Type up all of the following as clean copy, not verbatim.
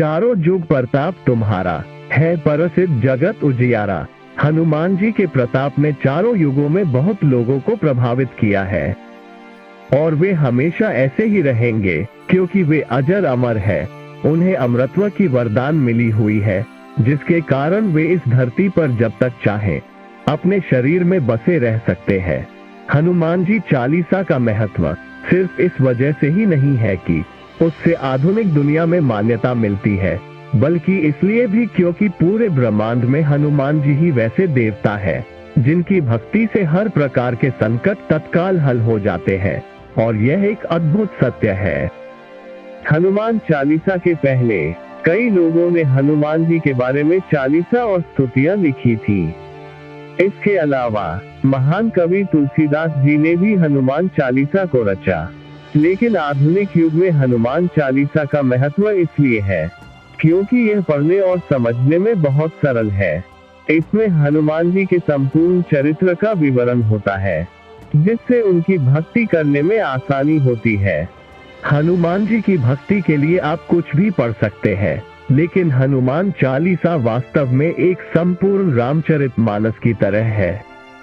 चारों जुग प्रताप तुम्हारा, है प्रसिद्ध जगत उजियारा। हनुमान जी के प्रताप ने चारों युगों में बहुत लोगों को प्रभावित किया है और वे हमेशा ऐसे ही रहेंगे, क्योंकि वे अजर अमर है। उन्हें अमरत्व की वरदान मिली हुई है, जिसके कारण वे इस धरती पर जब तक चाहें अपने शरीर में बसे रह सकते हैं। हनुमान जी चालीसा का महत्व सिर्फ इस वजह से ही नहीं है कि उससे आधुनिक दुनिया में मान्यता मिलती है, बल्कि इसलिए भी क्योंकि पूरे ब्रह्मांड में हनुमान जी ही वैसे देवता है जिनकी भक्ति से हर प्रकार के संकट तत्काल हल हो जाते हैं, और यह एक अद्भुत सत्य है। हनुमान चालीसा के पहले कई लोगों ने हनुमान जी के बारे में चालीसा और स्तुतियां लिखी थी। इसके अलावा महान कवि तुलसीदास जी ने भी हनुमान चालीसा को रचा। लेकिन आधुनिक युग में हनुमान चालीसा का महत्व इसलिए है क्योंकि यह पढ़ने और समझने में बहुत सरल है। इसमें हनुमान जी के संपूर्ण चरित्र का विवरण होता है, जिससे उनकी भक्ति करने में आसानी होती है। हनुमान जी की भक्ति के लिए आप कुछ भी पढ़ सकते हैं, लेकिन हनुमान चालीसा वास्तव में एक संपूर्ण रामचरितमानस की तरह है।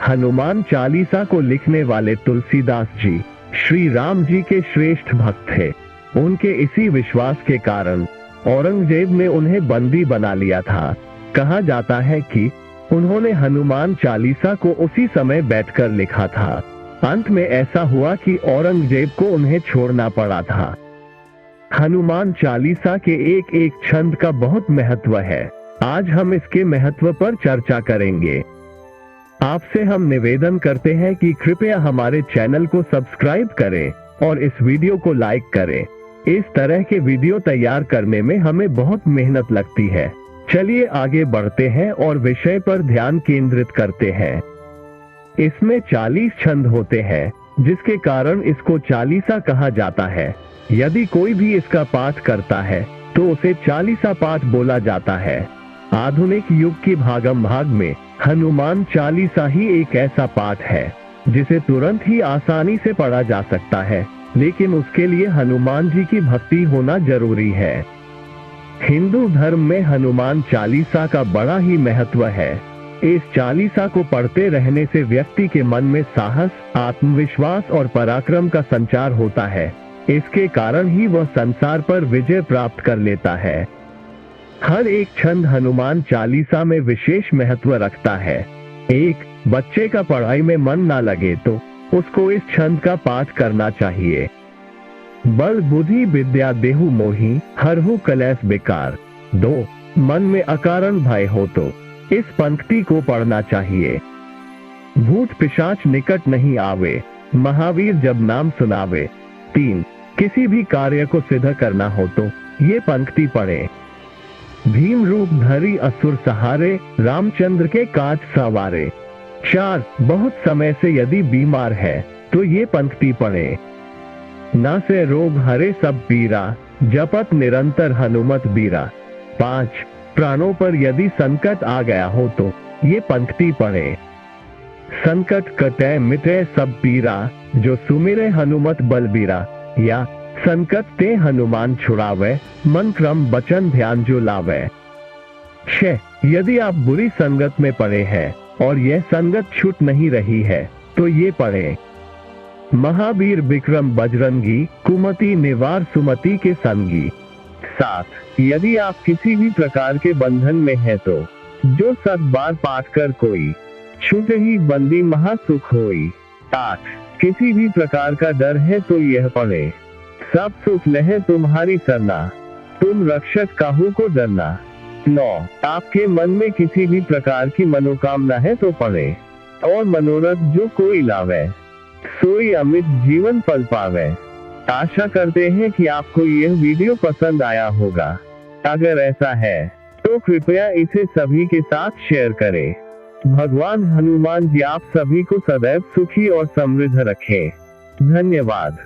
हनुमान चालीसा को लिखने वाले तुलसीदास जी श्री राम जी के श्रेष्ठ भक्त थे। उनके इसी विश्वास के कारण औरंगजेब ने उन्हें बंदी बना लिया था। कहा जाता है कि उन्होंने हनुमान चालीसा को उसी समय बैठकर लिखा था। अंत में ऐसा हुआ कि औरंगजेब को उन्हें छोड़ना पड़ा था। हनुमान चालीसा के एक एक छंद का बहुत महत्व है। आज हम इसके महत्व पर चर्चा करेंगे। आपसे हम निवेदन करते हैं कि कृपया हमारे चैनल को सब्सक्राइब करें और इस वीडियो को लाइक करें। इस तरह के वीडियो तैयार करने में हमें बहुत मेहनत लगती है। चलिए आगे बढ़ते हैं और विषय पर ध्यान केंद्रित करते हैं। इसमें 40 छंद होते हैं, जिसके कारण इसको चालीसा कहा जाता है। यदि कोई भी इसका पाठ करता है तो उसे चालीसा पाठ बोला जाता है। आधुनिक युग की भागम भाग में हनुमान चालीसा ही एक ऐसा पाठ है जिसे तुरंत ही आसानी से पढ़ा जा सकता है, लेकिन उसके लिए हनुमान जी की भक्ति होना जरूरी है। हिंदू धर्म में हनुमान चालीसा का बड़ा ही महत्व है। इस चालीसा को पढ़ते रहने से व्यक्ति के मन में साहस, आत्मविश्वास और पराक्रम का संचार होता है। इसके कारण ही वह संसार पर विजय प्राप्त कर लेता है। हर एक छंद हनुमान चालीसा में विशेष महत्व रखता है। एक बच्चे का पढ़ाई में मन ना लगे तो उसको इस छंद का पाठ करना चाहिए। बल बुद्धि विद्या देहु मोहि, हरहु कलेश बेकार। 2 मन में अकारण भय हो तो इस पंक्ति को पढ़ना चाहिए। भूत पिशाच निकट नहीं आवे, महावीर जब नाम सुनावे। 3 किसी भी कार्य को सिद्ध करना हो तो ये पंक्ति पढ़े। भीम रूप धरी असुर सहारे, रामचंद्र के काज सवारे। 4 बहुत समय से यदि बीमार है तो ये पंक्ति पढ़े। ना से रोग हरे सब पीरा, जपत निरंतर हनुमत बीरा। 5 प्राणों पर यदि संकट आ गया हो तो ये पंक्ति पढ़े। संकट कटे मिटे सब पीरा, जो सुमिरे हनुमत बलबीरा। या संकट ते हनुमान छुड़ावे, मन क्रम वचन ध्यान जो लावे। 6 यदि आप बुरी संगत में पड़े हैं और यह संगत छूट नहीं रही है तो ये पढ़े। महावीर विक्रम बजरंगी, कुमति निवार सुमति के संगी। 7 यदि आप किसी भी प्रकार के बंधन में हैं तो जो 7 बार पाठ कर कोई, छूटे ही बंदी महासुख होई। 8 किसी भी प्रकार का डर है तो यह पढ़े। सब सुख लहे तुम्हारी सरना, तुम रक्षक काहू को डरना। 9 आपके मन में किसी भी प्रकार की मनोकामना है तो पढ़े। और मनोरथ जो कोई लावे, सोई अमित जीवन पल पावे। आशा करते हैं कि आपको यह वीडियो पसंद आया होगा। अगर ऐसा है तो कृपया इसे सभी के साथ शेयर करें। भगवान हनुमान जी आप सभी को सदैव सुखी और समृद्ध रखें। धन्यवाद।